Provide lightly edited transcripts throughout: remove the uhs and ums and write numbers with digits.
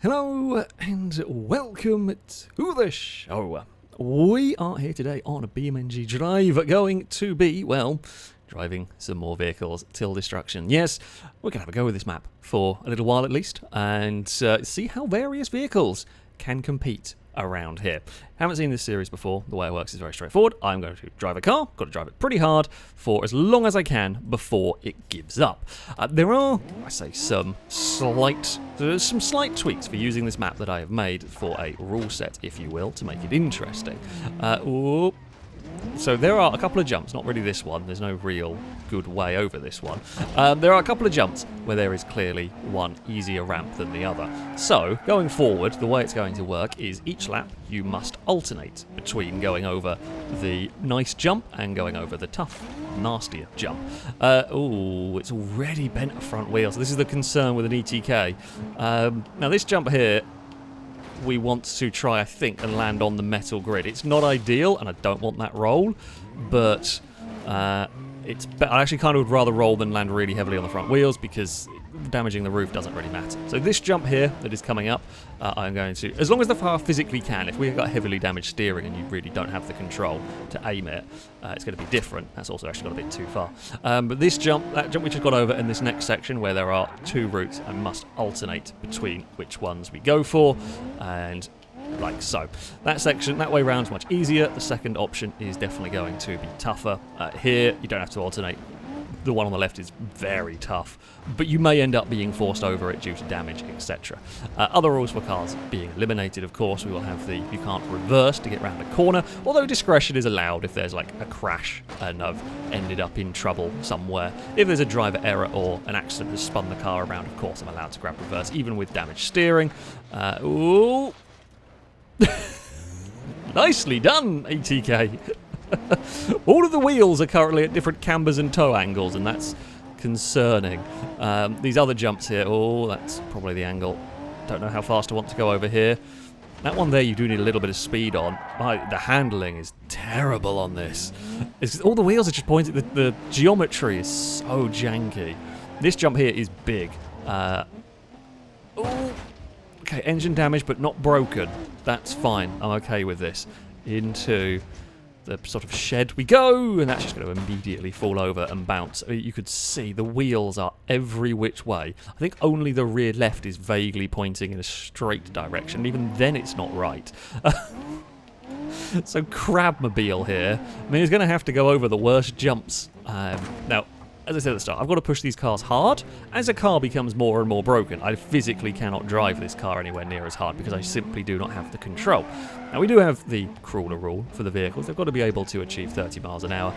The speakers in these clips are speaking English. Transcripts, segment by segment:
Hello and welcome to the show. We are here today on a BeamNG Drive, going to be, well, driving some more vehicles till destruction. Yes, we're going to have a go with this map for a little while at least, and see how various vehicles can compete around here. Haven't seen this series before. The way it works is very straightforward. I'm going to drive a car, got to drive it pretty hard for as long as I can before it gives up. There are, I say, some slight tweaks for using this map that I have made for a rule set, if you will, to make it interesting. So there are a couple of jumps, not really this one, there's no real good way over this one. There are a couple of jumps where there is clearly one easier ramp than the other. So, going forward, the way it's going to work is each lap you must alternate between going over the nice jump and going over the tough, nastier jump. It's already bent a front wheel, so this is the concern with an ETK. Now this jump here, we want to try, I think, and land on the metal grid. It's not ideal, and I don't want that roll, but I actually kind of would rather roll than land really heavily on the front wheels, because damaging the roof doesn't really matter. So this jump here that is coming up, I'm going to, as long as the car physically can, if we've got heavily damaged steering and you really don't have the control to aim it, it's going to be different. That's also actually got a bit too far. But this jump, that jump we just got over, in this next section where there are two routes, I must alternate between which ones we go for, and like so. That section, that way round, is much easier. The second option is definitely going to be tougher. Here, you don't have to alternate. The one on the left is very tough, but you may end up being forced over it due to damage, etc. Other rules for cars being eliminated, of course. We will have you can't reverse to get round a corner, although discretion is allowed if there's like a crash and I've ended up in trouble somewhere. If there's a driver error or an accident has spun the car around, of course I'm allowed to grab reverse, even with damaged steering. Nicely done, ETK. All of the wheels are currently at different cambers and toe angles, and that's concerning. These other jumps here, that's probably the angle. Don't know how fast I want to go over here. That one there you do need a little bit of speed on. The handling is terrible on this. All the wheels are just pointing. The geometry is so janky. This jump here is big. Okay, engine damage but not broken. That's fine. I'm okay with this. Into the sort of shed we go, and that's just going to immediately fall over and bounce. I mean, you could see the wheels are every which way. I think only the rear left is vaguely pointing in a straight direction. Even then it's not right. So Crabmobile here, I mean, he's going to have to go over the worst jumps. Now, as I said at the start, I've got to push these cars hard. As a car becomes more and more broken, I physically cannot drive this car anywhere near as hard because I simply do not have the control. Now, we do have the crawler rule for the vehicles. They've got to be able to achieve 30 miles an hour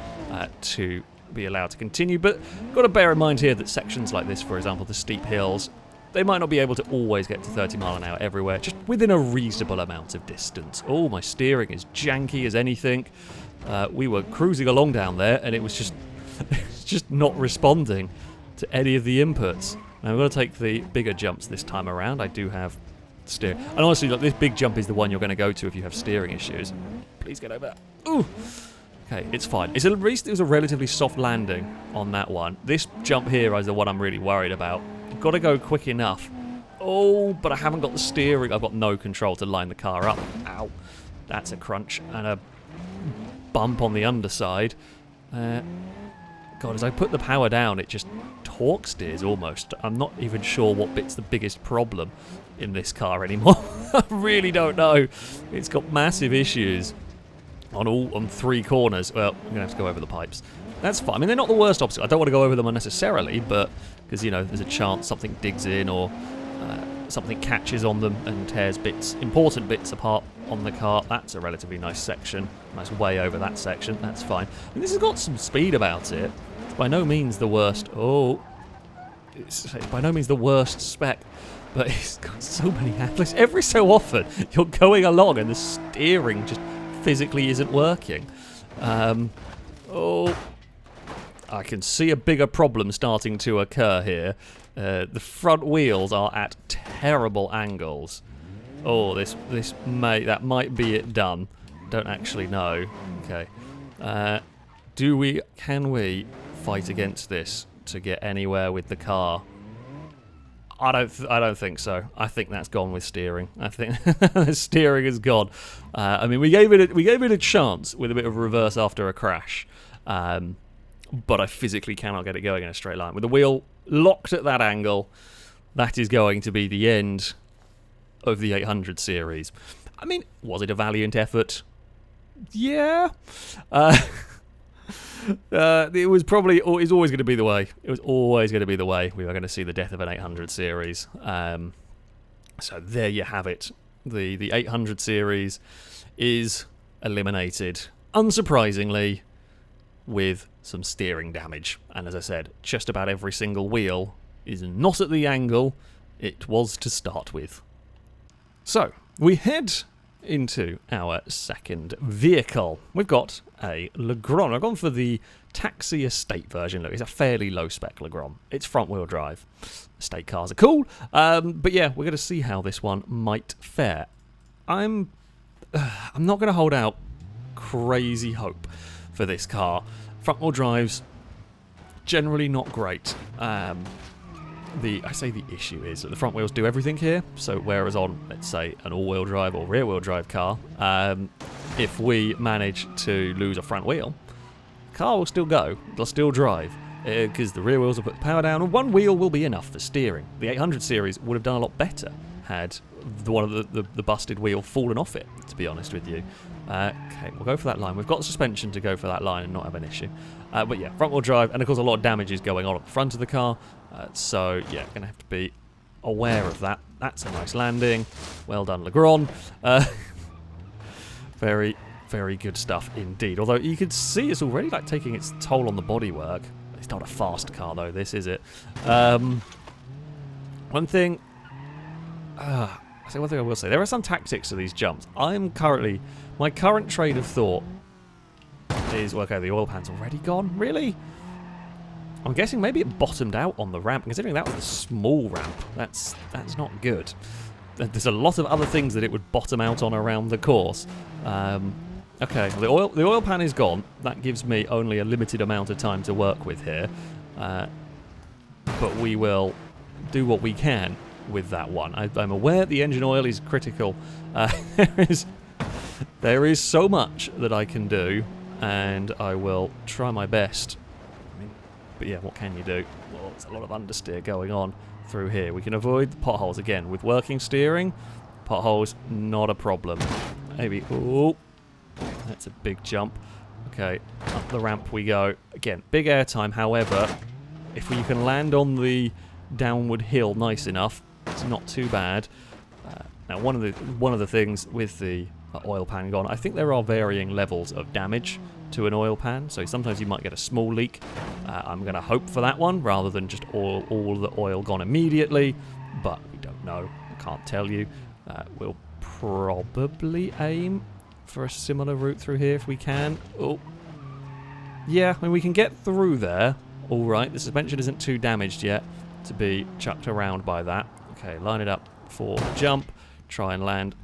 to be allowed to continue, but got to bear in mind here that sections like this, for example, the steep hills, they might not be able to always get to 30 mile an hour everywhere, just within a reasonable amount of distance. Oh, my steering is janky as anything. We were cruising along down there, and it was just not responding to any of the inputs. Now, I'm going to take the bigger jumps this time around. I do have steering. And honestly, look, this big jump is the one you're going to go to if you have steering issues. Please get over. Ooh! Okay, it's fine. It was a relatively soft landing on that one. This jump here is the one I'm really worried about. You've got to go quick enough. Oh, but I haven't got the steering. I've got no control to line the car up. Ow. That's a crunch. And a bump on the underside. God, as I put the power down, it just torque steers almost. I'm not even sure what bit's the biggest problem in this car anymore. I really don't know. It's got massive issues on three corners. Well, I'm going to have to go over the pipes. That's fine. I mean, they're not the worst obstacle. I don't want to go over them unnecessarily, but because, you know, there's a chance something digs in or something catches on them and tears important bits apart on the car. That's a relatively nice section. Nice way over that section. That's fine. And this has got some speed about it. It's by no means the worst. It's by no means the worst spec, but it's got so many handlers. Every so often, you're going along and the steering just physically isn't working. I can see a bigger problem starting to occur here. The front wheels are at terrible angles. Oh, that might be it done. Don't actually know. Okay. Can we fight against this to get anywhere with the car? I don't think so. I think that's gone with steering. I think the steering is gone. I mean, we gave it a chance with a bit of reverse after a crash, but I physically cannot get it going in a straight line with the wheel locked at that angle. That is going to be the end of the 800 series. I mean, was it a valiant effort? Yeah. It was probably, it's always going to be the way. It was always going to be the way we were going to see the death of an 800 series. So there you have it. The 800 series is eliminated, unsurprisingly, with some steering damage. And as I said, just about every single wheel is not at the angle it was to start with. So, we head into our second vehicle. We've got a Legrand. I've gone for the Taxi Estate version. Look, it's a fairly low-spec Legrand. It's front-wheel drive. Estate cars are cool. But yeah, we're going to see how this one might fare. I'm not going to hold out crazy hope for this car. Front-wheel drive's generally not great. I say the issue is that the front wheels do everything here, so whereas on, let's say, an all-wheel drive or rear-wheel drive car, if we manage to lose a front wheel, the car will still go, it'll still drive, because the rear wheels will put the power down, and one wheel will be enough for steering. The 800 series would have done a lot better had one of the busted wheel fallen off it, to be honest with you. Okay, we'll go for that line. We've got the suspension to go for that line and not have an issue. But yeah, front-wheel drive, and of course a lot of damage is going on at the front of the car. So yeah, going to have to be aware of that. That's a nice landing. Well done, Legrand. Very, very good stuff indeed. Although you could see it's already like taking its toll on the bodywork. It's not a fast car though, this is it. One thing I will say, there are some tactics to these jumps. My current train of thought is, well, okay, the oil pan's already gone. Really? I'm guessing maybe it bottomed out on the ramp, considering that was a small ramp. That's not good. There's a lot of other things that it would bottom out on around the course. Okay, the oil pan is gone. That gives me only a limited amount of time to work with here. But we will do what we can with that one. I'm aware the engine oil is critical. There is so much that I can do, and I will try my best. But yeah, what can you do? Well, there's a lot of understeer going on through here. We can avoid the potholes again. With working steering, potholes, not a problem. Maybe, oh, that's a big jump. Okay, up the ramp we go. Again, big airtime, however, if you can land on the downward hill nice enough, it's not too bad. Now, one of the things with the oil pan gone, I think there are varying levels of damage to an oil pan, so sometimes you might get a small leak. I'm going to hope for that one rather than just all the oil gone immediately, but we don't know. I can't tell you. We'll probably aim for a similar route through here if we can. Oh, yeah, I mean, we can get through there. All right, the suspension isn't too damaged yet to be chucked around by that. Okay, line it up for the jump. Try and land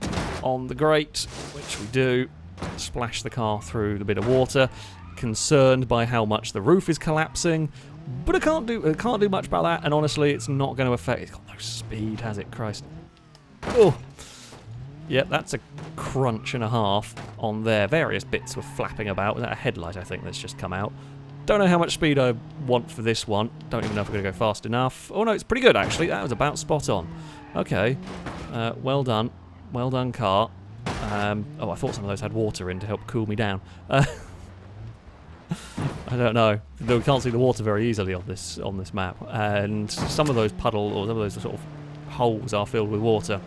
on the grate, which we do. Splash the car through the bit of water. Concerned by how much the roof is collapsing, but I can't do much about that. And honestly, it's not going to affect. It's got no speed, has it? Christ. Oh, yeah, that's a crunch and a half on there. Various bits were flapping about. Was that a headlight? I think that's just come out. Don't know how much speed I want for this one. Don't even know if we're going to go fast enough. Oh no, it's pretty good actually. That was about spot on. Okay, well done. Well done, car. Oh, I thought some of those had water in to help cool me down. I don't know. We can't see the water very easily on this map, and some of those puddles or some of those sort of holes are filled with water.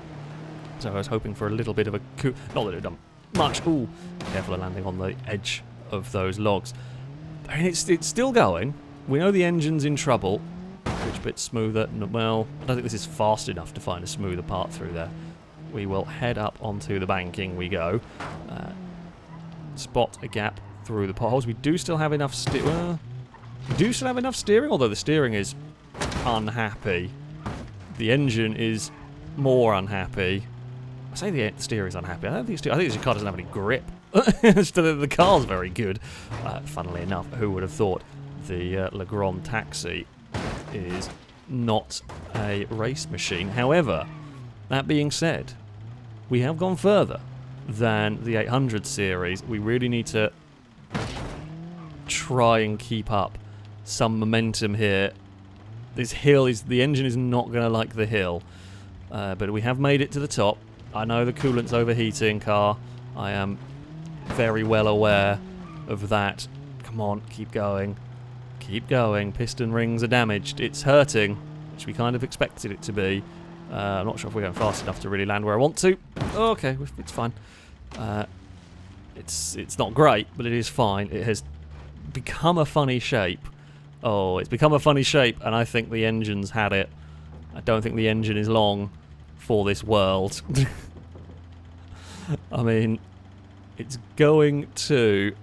So I was hoping for a little bit of a cool. Not that it done much. Ooh, careful of landing on the edge of those logs. I mean, it's still going. We know the engine's in trouble. Which bit's smoother? Well, I don't think this is fast enough to find a smoother part through there. We will head up onto the banking we go. Spot a gap through the potholes. We do still have enough steering, although the steering is unhappy. The engine is more unhappy. I say the steering's unhappy. I think the car doesn't have any grip. The car's very good. Funnily enough, who would have thought the Legrand Taxi is not a race machine. However, that being said, we have gone further than the 800 series. We really need to try and keep up some momentum here. This hill is... the engine is not going to like the hill. But we have made it to the top. I know the coolant's overheating, car. I am very well aware of that. Come on, keep going. Keep going. Piston rings are damaged. It's hurting, which we kind of expected it to be. I'm not sure if we're going fast enough to really land where I want to. Oh, okay, it's fine. It's not great, but it is fine. It has become a funny shape. Oh, it's become a funny shape, and I think the engine's had it. I don't think the engine is long for this world. I mean, it's going to...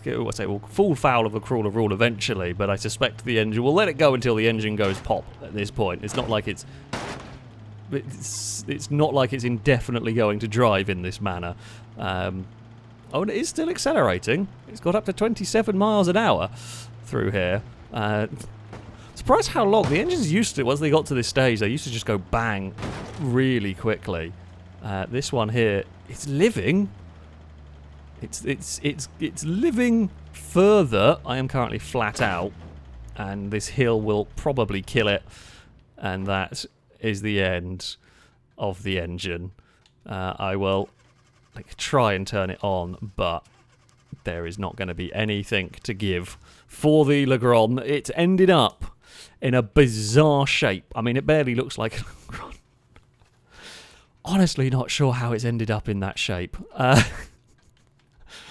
we'll fall foul of the crawler rule eventually, but I suspect the engine... we'll let it go until the engine goes pop at this point. It's not like it's not like it's indefinitely going to drive in this manner. Oh, and it is still accelerating. It's got up to 27 miles an hour through here. Surprised how long. The engine's used to it. Once they got to this stage, they used to just go bang really quickly. This one here, it's living. It's living further. I am currently flat out, and this hill will probably kill it, and that is the end of the engine. I will try and turn it on, but there is not going to be anything to give for the Legrand. It's ended up in a bizarre shape. I mean, it barely looks like a Legrand. Honestly, not sure how it's ended up in that shape. I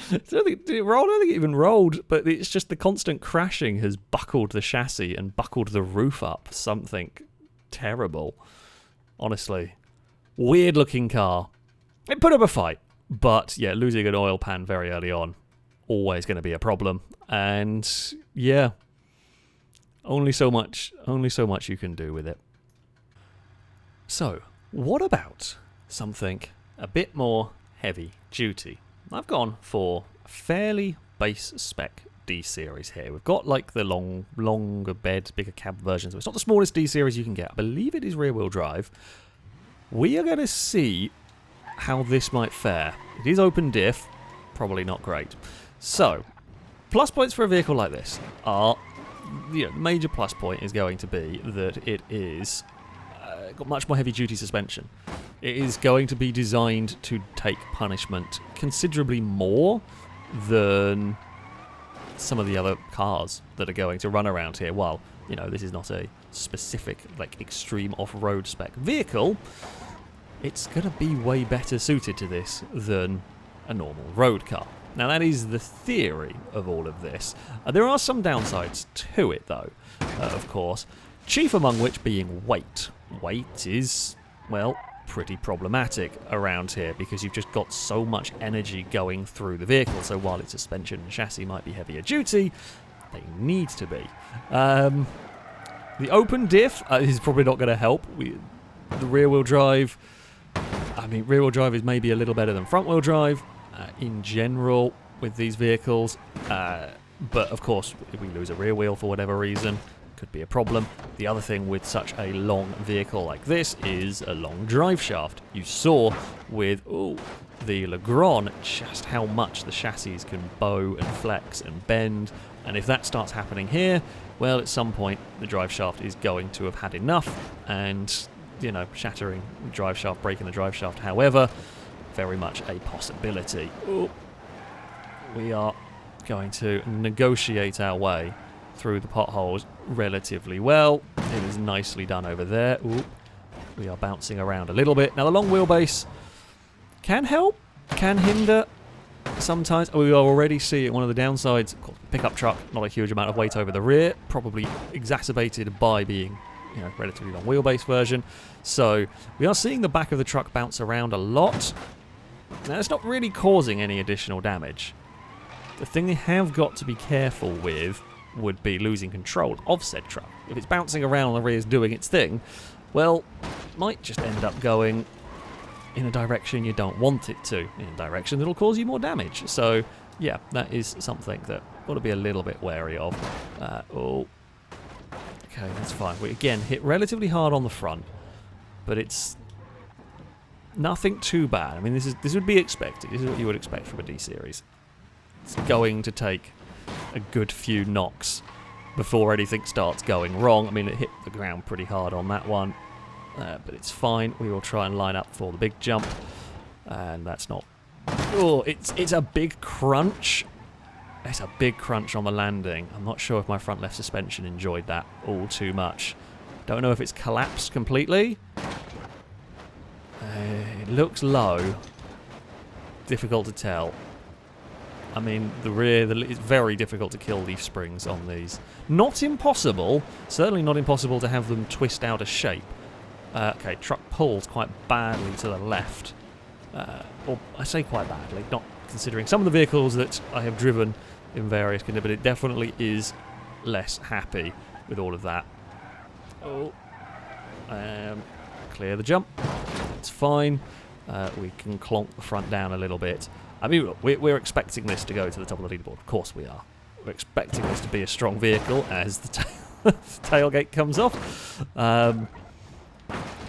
don't think it even rolled, but it's just the constant crashing has buckled the chassis and buckled the roof up. Something terrible. Honestly. Weird looking car. It put up a fight, but yeah, losing an oil pan very early on, always going to be a problem. And yeah, only so much you can do with it. So, what about something a bit more heavy duty? I've gone for fairly base spec D-series here. We've got like the longer bed, bigger cab version. So it's not the smallest D-series you can get. I believe it is rear-wheel drive. We are going to see how this might fare. It is open diff, probably not great. So, plus points for a vehicle like this are, major plus point is going to be that it is got much more heavy duty suspension. It is going to be designed to take punishment considerably more than some of the other cars that are going to run around here. While, this is not a specific, extreme off-road spec vehicle, it's going to be way better suited to this than a normal road car. Now, that is the theory of all of this. There are some downsides to it, though, of course, chief among which being weight. Weight is, well, pretty problematic around here because you've just got so much energy going through the vehicle. So while its suspension and chassis might be heavier duty, they need to be. The open diff is probably not going to help. The rear-wheel drive, rear-wheel drive is maybe a little better than front-wheel drive in general with these vehicles. But of course, if we lose a rear wheel for whatever reason, could be a problem. The other thing with such a long vehicle like this is a long drive shaft. You saw with the Legrand just how much the chassis can bow and flex and bend, and if that starts happening here, well, at some point the drive shaft is going to have had enough, and shattering the drive shaft, breaking the drive shaft, however, very much a possibility. We are going to negotiate our way through the potholes relatively well. It is nicely done over there. We are bouncing around a little bit. Now, the long wheelbase can help, can hinder sometimes. We already see one of the downsides. Pickup truck, not a huge amount of weight over the rear, probably exacerbated by being relatively long wheelbase version. So we are seeing the back of the truck bounce around a lot. Now, it's not really causing any additional damage. The thing they have got to be careful with would be losing control of said truck. If it's bouncing around and the rear's doing its thing, well, it might just end up going in a direction you don't want it to, in a direction that'll cause you more damage. So, yeah, that is something that you've got to be a little bit wary of. Okay, Okay, that's fine. We, again, hit relatively hard on the front, but it's nothing too bad. I mean, this would be expected. This is what you would expect from a D-Series. It's going to take a good few knocks before anything starts going wrong. I mean, it hit the ground pretty hard on that one, but it's fine. We will try and line up for the big jump, and that's not... Oh, it's a big crunch. It's a big crunch on the landing. I'm not sure if my front left suspension enjoyed that all too much. Don't know if it's collapsed completely. It looks low. Difficult to tell. I mean, the rear, it's very difficult to kill leaf springs on these. Not impossible. Certainly not impossible to have them twist out of shape. Okay, truck pulls quite badly to the left. Or I say quite badly, not considering some of the vehicles that I have driven in various conditions, but it definitely is less happy with all of that. Oh, clear the jump. It's fine. We can clonk the front down a little bit. I mean, we're expecting this to go to the top of the leaderboard. Of course we are. We're expecting this to be a strong vehicle as the tailgate comes off.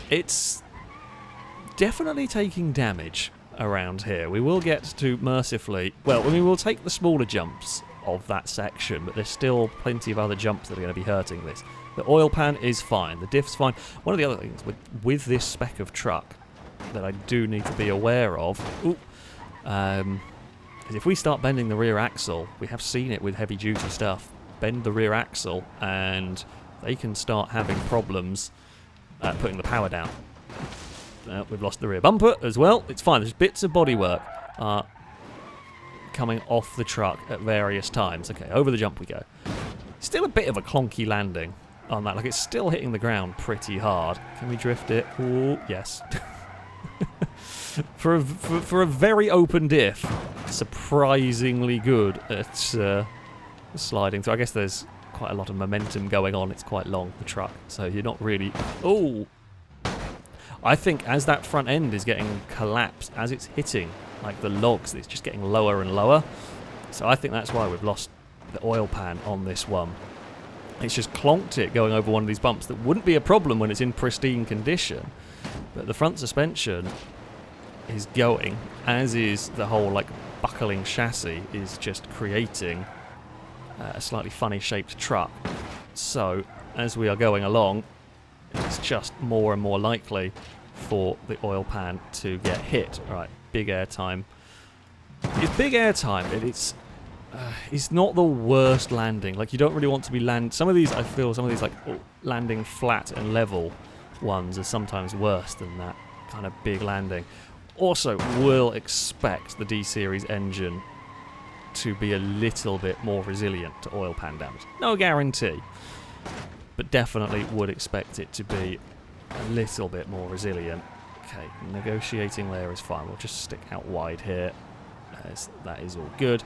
It's definitely taking damage around here. We will get to mercifully... Well, I mean, we'll take the smaller jumps of that section, but there's still plenty of other jumps that are going to be hurting this. The oil pan is fine. The diff's fine. One of the other things with this spec of truck that I do need to be aware of... Ooh, is if we start bending the rear axle, we have seen it with heavy duty stuff, bend the rear axle and they can start having problems putting the power down. We've lost the rear bumper as well. It's fine, there's bits of bodywork coming off the truck at various times. Okay, over the jump we go. Still a bit of a clonky landing on that, like it's still hitting the ground pretty hard. Can we drift it? Ooh, yes. For a very open diff, surprisingly good at sliding through. I guess there's quite a lot of momentum going on. It's quite long, the truck, so you're not really... Oh! I think as that front end is getting collapsed, as it's hitting like the logs, it's just getting lower and lower. So I think that's why we've lost the oil pan on this one. It's just clonked it going over one of these bumps that wouldn't be a problem when it's in pristine condition. But the front suspension is going, as is the whole like buckling chassis, is just creating a slightly funny shaped truck. So as we are going along, it's just more and more likely for the oil pan to get hit. Right, big air time. It's big air time. It's not the worst landing. Like, you don't really want to be some of these, I feel, some of these like landing flat and level ones are sometimes worse than that kind of big landing. Also, will expect the D-Series engine to be a little bit more resilient to oil pan damage. No guarantee, but definitely would expect it to be a little bit more resilient. Okay, negotiating there is fine. We'll just stick out wide here. That is all good.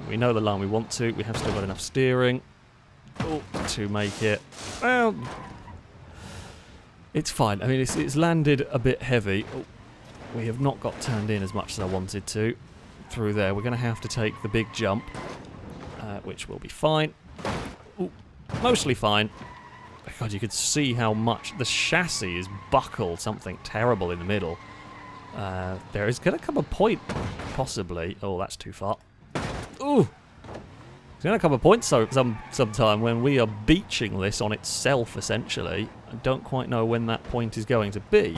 We know the line we want to. We have still got enough steering to make it... Well, it's fine. I mean, it's landed a bit heavy. We have not got turned in as much as I wanted to through there. We're going to have to take the big jump, which will be fine. Ooh, mostly fine. God, you could see how much the chassis is buckled something terrible in the middle. There is going to come a point, possibly... Oh, that's too far. Ooh! There's going to come a point sometime when we are beaching this on itself, essentially. I don't quite know when that point is going to be,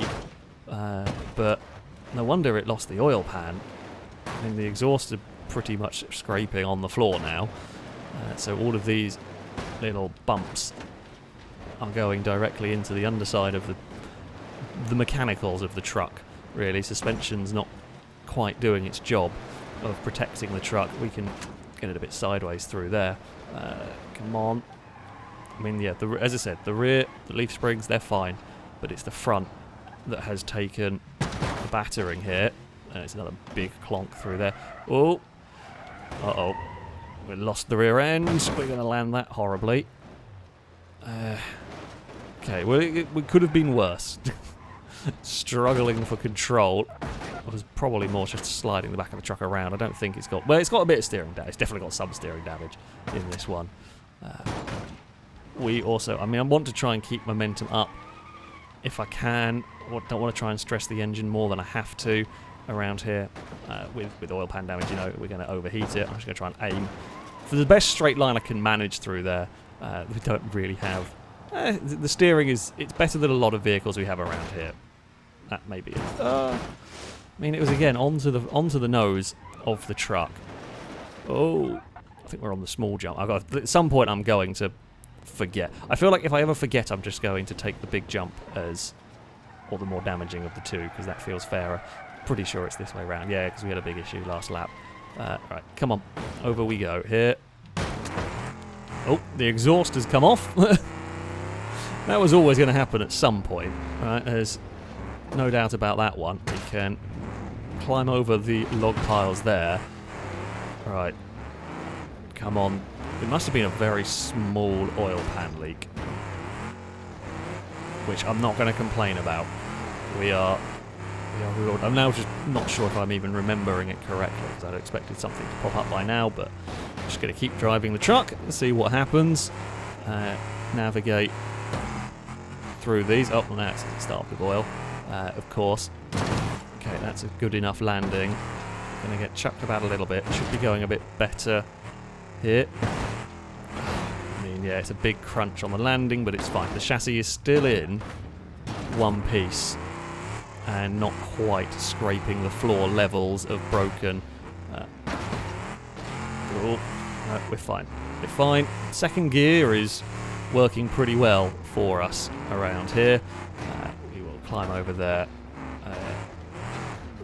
but no wonder it lost the oil pan. I mean, the exhaust are pretty much scraping on the floor now, so all of these little bumps are going directly into the underside of the mechanicals of the truck, really. Suspension's not quite doing its job of protecting the truck. We can get it a bit sideways through there. Come on. I mean, yeah, as I said, the rear, the leaf springs, they're fine, but it's the front that has taken the battering here. And it's another big clonk through there. Oh! Uh-oh. We lost the rear end. We're going to land that horribly. Okay, well, it could have been worse. Struggling for control. It was probably more just sliding the back of the truck around. I don't think it's got... Well, it's got a bit of steering damage. It's definitely got some steering damage in this one. we also... I mean, I want to try and keep momentum up if I can. I don't want to try and stress the engine more than I have to around here. With oil pan damage, you know, we're going to overheat it. I'm just going to try and aim for the best straight line I can manage through there. We don't really have... the steering is... It's better than a lot of vehicles we have around here. That may be it. I mean, it was, again, onto the nose of the truck. Oh, I think we're on the small jump. At some point, I'm going to forget. I feel like if I ever forget, I'm just going to take the big jump as... or the more damaging of the two, because that feels fairer. Pretty sure it's this way around. Yeah, because we had a big issue last lap. Right, come on. Over we go. Here. Oh, the exhaust has come off. That was always going to happen at some point. Right, there's no doubt about that one. We can climb over the log piles there. Right. Come on. It must have been a very small oil pan leak, which I'm not going to complain about. I'm now just not sure if I'm even remembering it correctly, because I'd expected something to pop up by now, but I'm just going to keep driving the truck and see what happens. Navigate through these. Oh, now it's start with oil, of course. Okay, that's a good enough landing. Going to get chucked about a little bit. Should be going a bit better here. I mean, yeah, it's a big crunch on the landing, but it's fine. The chassis is still in one piece and not quite scraping the floor levels of broken. No, we're fine. We're fine. Second gear is working pretty well for us around here. We will climb over there.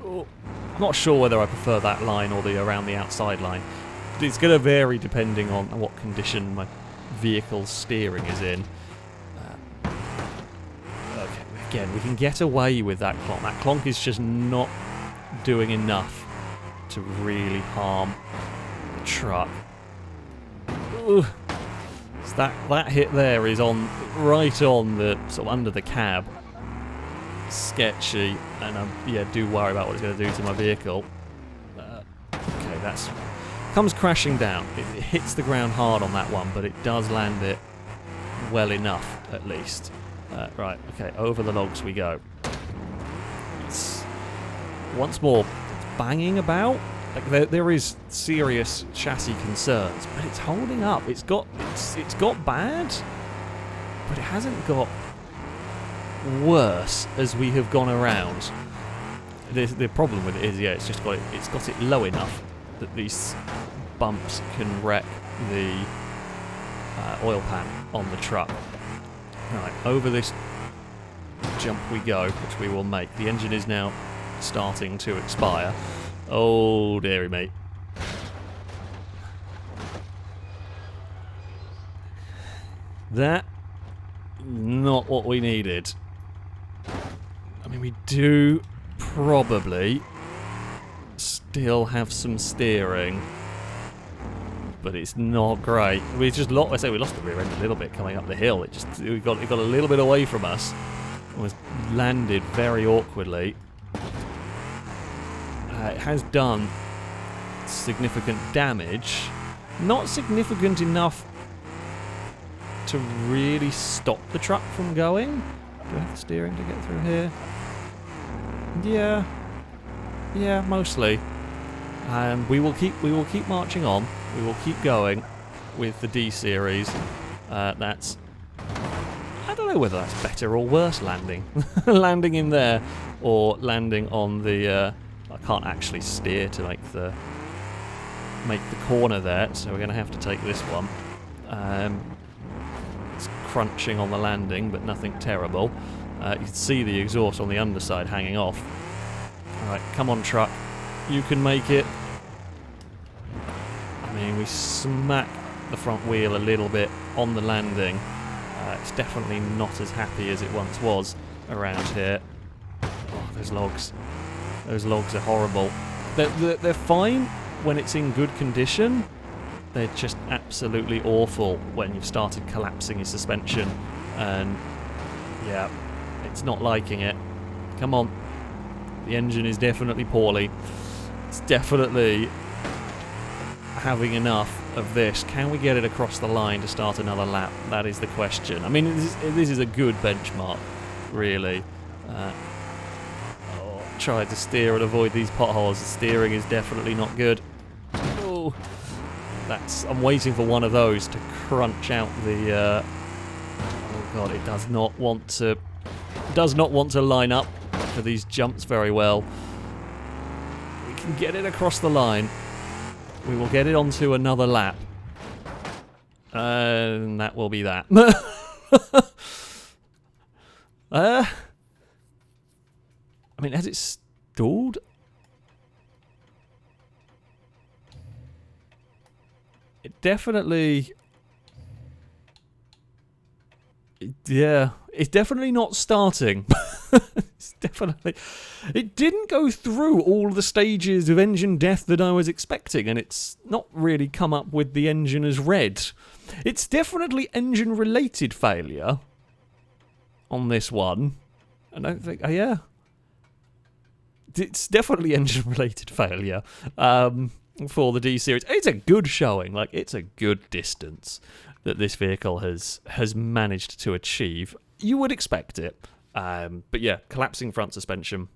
I'm not sure whether I prefer that line or the around the outside line. It's going to vary depending on what condition my vehicle's steering is in. Okay, again, we can get away with that clonk. That clonk is just not doing enough to really harm the truck. Ugh. So that hit there is on right on the sort of under the cab. Sketchy, and I do worry about what it's going to do to my vehicle. Okay, that's comes crashing down. It hits the ground hard on that one, but it does land it well enough, at least. Right, okay, over the logs we go. It's once more it's banging about. Like there is serious chassis concerns, but it's holding up. It's got bad, but it hasn't got worse as we have gone around. The problem with it is, yeah, it's got it low enough that these bumps can wreck the oil pan on the truck. Right, over this jump we go, which we will make. The engine is now starting to expire. Oh, dearie me. That, not what we needed. I mean, we do probably still have some steering, but it's not great. We just lost. I say we lost the rear end a little bit coming up the hill. It got a little bit away from us. It was landed very awkwardly. It has done significant damage, not significant enough to really stop the truck from going. Do I have the steering to get through here? Yeah, mostly. We will keep marching on. We will keep going with the D series. That's, I don't know whether that's better or worse landing, landing in there or landing on the. I can't actually steer to make the corner there, so we're going to have to take this one. It's crunching on the landing, but nothing terrible. You can see the exhaust on the underside hanging off. Alright, come on truck. You can make it. I mean, we smack the front wheel a little bit on the landing. It's definitely not as happy as it once was around here. Oh, those logs. Those logs are horrible. They're fine when it's in good condition. They're just absolutely awful when you've started collapsing your suspension. And yeah, it's not liking it. Come on. The engine is definitely poorly. It's definitely having enough of this. Can we get it across the line to start another lap? That is the question. I mean, this is a good benchmark, really. Tried to steer and avoid these potholes. The steering is definitely not good. Oh, I'm waiting for one of those to crunch out the. Oh god, it does not want to line up for these jumps very well. We can get it across the line. We will get it onto another lap. And that will be that. I mean, has it stalled? It definitely... Yeah, it's definitely not starting. It's definitely... It didn't go through all the stages of engine death that I was expecting, and it's not really come up with the engine as red. It's definitely engine-related failure on this one. I don't think... Oh, yeah. It's definitely engine-related failure for the D-Series. It's a good showing. Like, it's a good distance that this vehicle has managed to achieve. You would expect it. But yeah, collapsing front suspension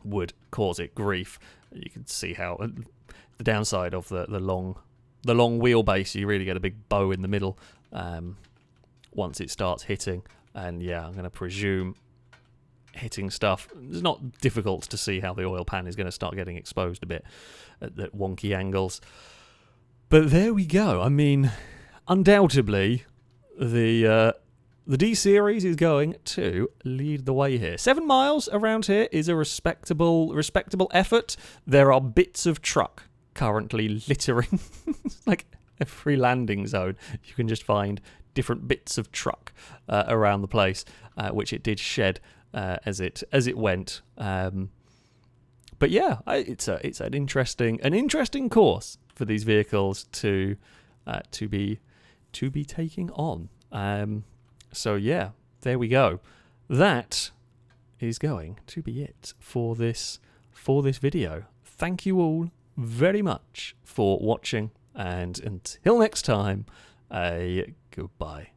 would cause it grief. You can see how the downside of the long wheelbase, you really get a big bow in the middle once it starts hitting. And yeah, I'm going to presume hitting stuff. It's not difficult to see how the oil pan is going to start getting exposed a bit at wonky angles. But there we go. I mean, undoubtedly, the D-Series is going to lead the way here. 7 miles around here is a respectable effort. There are bits of truck currently littering. Like every landing zone, you can just find different bits of truck around the place, which it did shed as it went. But yeah, it's an interesting course for these vehicles to be taking on. So yeah, there we go. That is going to be it for this video. Thank you all very much for watching, and until next time, goodbye.